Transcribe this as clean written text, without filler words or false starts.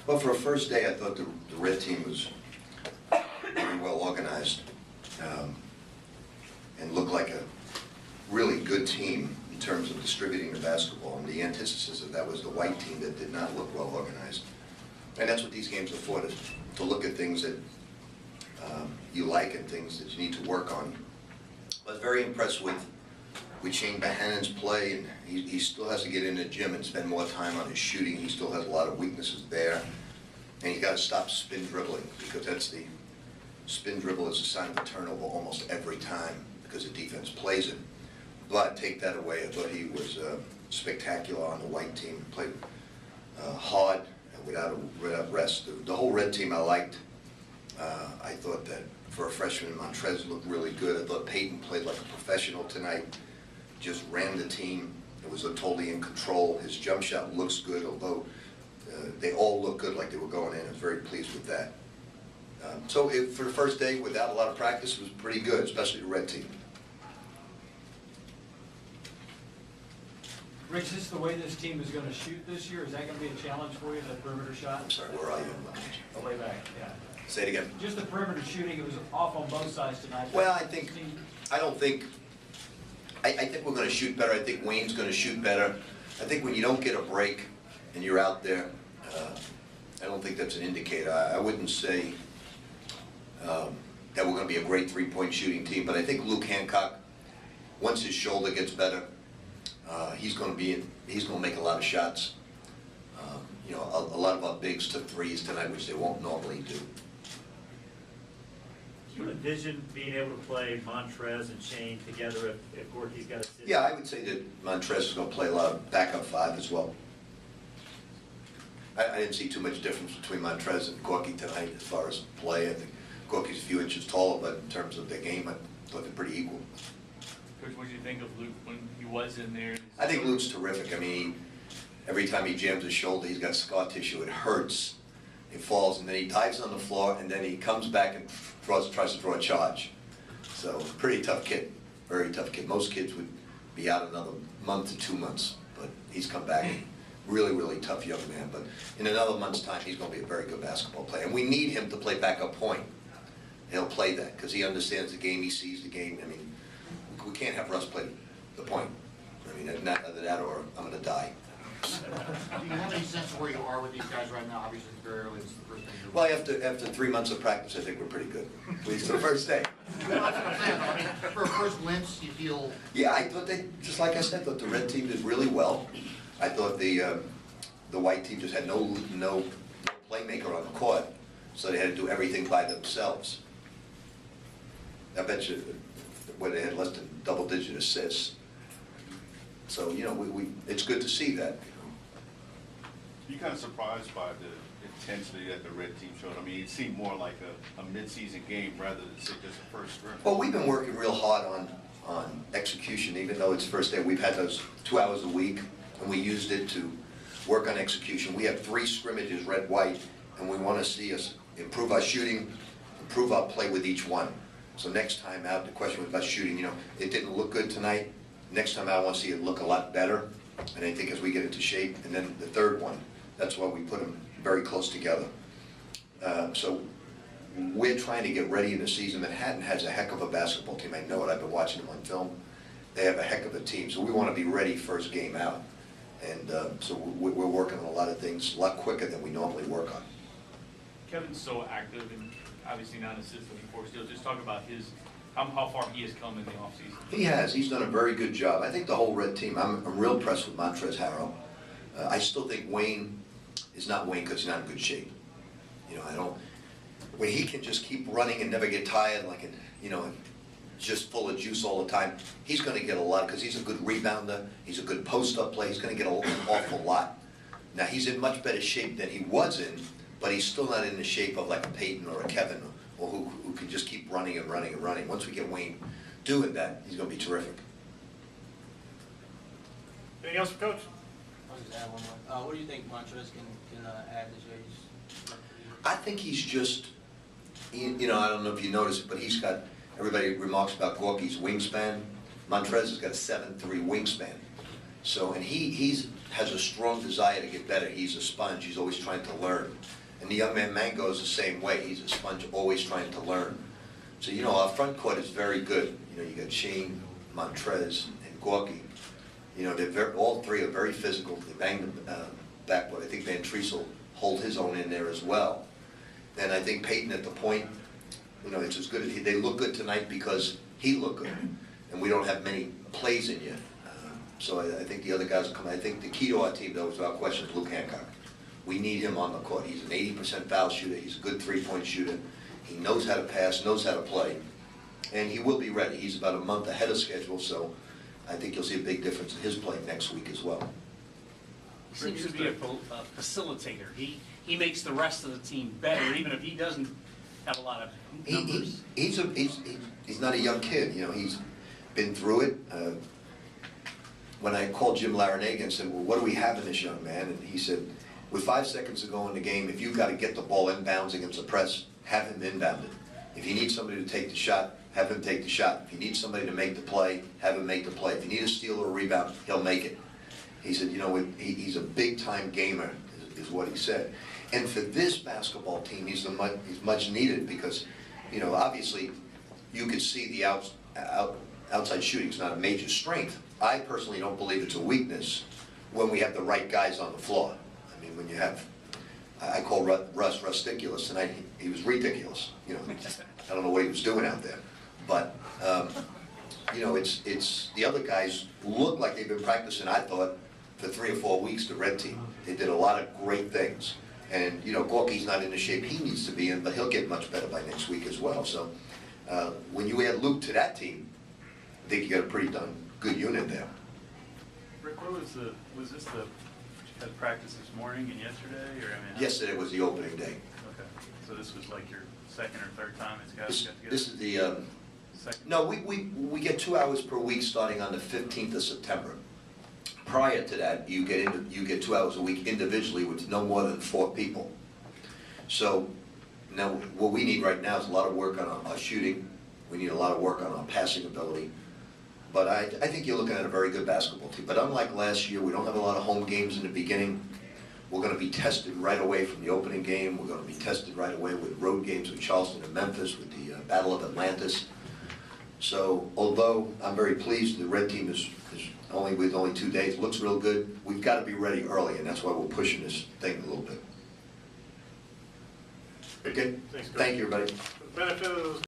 Well, for a first day, I thought the red team was very well organized and looked like a really good team in terms of distributing the basketball. And the antithesis of that was the white team that did not look well organized. And that's what these games are for, to look at things that you like and things that you need to work on. I was very impressed with Shane Bahannon's play, and he still has to get in the gym and spend more time on his shooting. He still has a lot of weaknesses there. And you got to stop spin dribbling, because that's the spin dribble is a sign of a turnover almost every time because the defense plays it. But take that away, I thought he was spectacular on the white team. Played hard and without rest. The whole red team I liked. I thought that for a freshman, Montrez looked really good. I thought Peyton played like a professional tonight. Just ran the team. It was totally in control. His jump shot looks good, although they all look good like they were going in. I was very pleased with that. So for the first day, without a lot of practice, it was pretty good, especially the red team. Rick, is this the way this team is going to shoot this year? Is that going to be a challenge for you, the perimeter shot? I'm sorry, where are you? Oh, way back, yeah. Say it again. Just the perimeter shooting, it was off on both sides tonight. Well, I think we're going to shoot better. I think Wayne's going to shoot better. I think when you don't get a break and you're out there, I don't think that's an indicator. I wouldn't say that we're going to be a great three-point shooting team, but I think Luke Hancock, once his shoulder gets better, he's going to make a lot of shots. You know, a lot of our bigs took threes tonight, which they won't normally do. Do you envision being able to play Montrez and Shane together if Gorky's got to sit? Yeah, I would say that Montrez is going to play a lot of backup five as well. I didn't see too much difference between Montrez and Gorky tonight as far as play. I think Gorky's a few inches taller, but in terms of the game, I thought they're pretty equal. Coach, what did you think of Luke when he was in there? I think Luke's terrific. I mean, every time he jams his shoulder, he's got scar tissue. It hurts. It falls, and then he dives on the floor, and then he comes back and tries to draw a charge. So, pretty tough kid, very tough kid. Most kids would be out another month to 2 months, but he's come back. Really, really tough young man. But in another month's time, he's going to be a very good basketball player. And we need him to play backup point. He'll play that because he understands the game. He sees the game. I mean, we can't have Russ play the point. I mean, either that or I'm going to die. Do you have any sense of where you are with these guys right now? Obviously, it's very early. It's the first thing. Well, after 3 months of practice, I think we're pretty good. At least the first day. Well, that's what I'm saying. I mean, for a first glimpse, you feel. Yeah, I thought they, just like I said, I thought the red team did really well. I thought the white team just had no playmaker on the court, so they had to do everything by themselves. I bet you where they had less than double-digit assists. So, you know, it's good to see that. You kind of surprised by the intensity that the red team showed? I mean, it seemed more like a mid-season game rather than just a first scrimmage. Well, we've been working real hard on execution, even though it's first day. We've had those 2 hours a week, and we used it to work on execution. We have 3 scrimmages, red-white, and we want to see us improve our shooting, improve our play with each one. So next time out, the question was about shooting. You know, it didn't look good tonight. Next time out, I want to see it look a lot better. And I think as we get into shape, and then the third one, that's why we put them very close together. So we're trying to get ready in the season. Manhattan has a heck of a basketball team. I know it. I've been watching them on film. They have a heck of a team. So we want to be ready first game out. And so we're working on a lot of things a lot quicker than we normally work on. Kevin's so active and obviously not an assistant before still. Just talk about how far he has come in the offseason. He has. He's done a very good job. I think the whole red team, I'm real impressed with Montrezl Harrell. I still think Wayne is not Wayne because he's not in good shape. You know, when he can just keep running and never get tired, like, you know, just full of juice all the time, he's going to get a lot because he's a good rebounder. He's a good post-up player. He's going to get an awful lot. Now, he's in much better shape than he was in, but he's still not in the shape of like a Peyton or a Kevin, or who can just keep running and running and running. Once we get Wayne doing that, he's going to be terrific. Anything else for Coach? I'll just add one more. What do you think Montrez can add to Jay's? I think he's just, you know, I don't know if you noticed it, but he's got, everybody remarks about Gorky's wingspan. Montrez has got a 7'3" wingspan. So, and he's has a strong desire to get better. He's a sponge, he's always trying to learn. And the young man Mango is the same way, he's a sponge, always trying to learn. So, you know, our front court is very good. You know, you got Shane, Montrez, and Gorky. You know, all three are very physical. They bang the backboard. I think Van Treese will hold his own in there as well. And I think Peyton at the point, you know, it's as good as they look good tonight because he looked good. And we don't have many plays in yet. So I think the other guys will come. I think the key to our team, though, without question, is Luke Hancock. We need him on the court. He's an 80% foul shooter. He's a good three-point shooter. He knows how to pass, knows how to play. And he will be ready. He's about a month ahead of schedule, so I think you'll see a big difference in his play next week as well. He seems to be a facilitator. He makes the rest of the team better, even if he doesn't have a lot of numbers. He's not a young kid. You know, he's been through it. When I called Jim Larinaga and said, well, what do we have in this young man? And he said, with 5 seconds to go in the game, if you've got to get the ball inbounds against the press, have him inbounded. If you need somebody to take the shot, have him take the shot. If you need somebody to make the play, have him make the play. If you need a steal or a rebound, he'll make it. He said, you know, he's a big-time gamer, is what he said. And for this basketball team, he's much needed because, you know, obviously, you could see the outside shooting is not a major strength. I personally don't believe it's a weakness when we have the right guys on the floor. I mean, when you have, I call Russ ridiculous tonight. He was ridiculous. You know, I don't know what he was doing out there, but you know, it's the other guys look like they've been practicing. I thought for 3 or 4 weeks. The red team, they did a lot of great things, and you know, Gorky's not in the shape he needs to be in, but he'll get much better by next week as well. So when you add Luke to that team, I think you got a pretty darn good unit there. Rick, was this the practice this morning and yesterday, or I mean? Yesterday was the opening day. Okay, so this was like your second or third time it's got together? This is the, Second? no, we get 2 hours per week starting on the 15th of September. Prior to that, you get 2 hours a week individually with no more than 4 people. So now what we need right now is a lot of work on our shooting. We need a lot of work on our passing ability. But I think you're looking at a very good basketball team. But unlike last year, we don't have a lot of home games in the beginning. We're going to be tested right away from the opening game. We're going to be tested right away with road games with Charleston and Memphis, with the Battle of Atlantis. So although I'm very pleased the red team is only 2 days, looks real good, we've got to be ready early, and that's why we're pushing this thing a little bit. Okay? Thanks, Coach. Thank you, everybody. For the benefit of those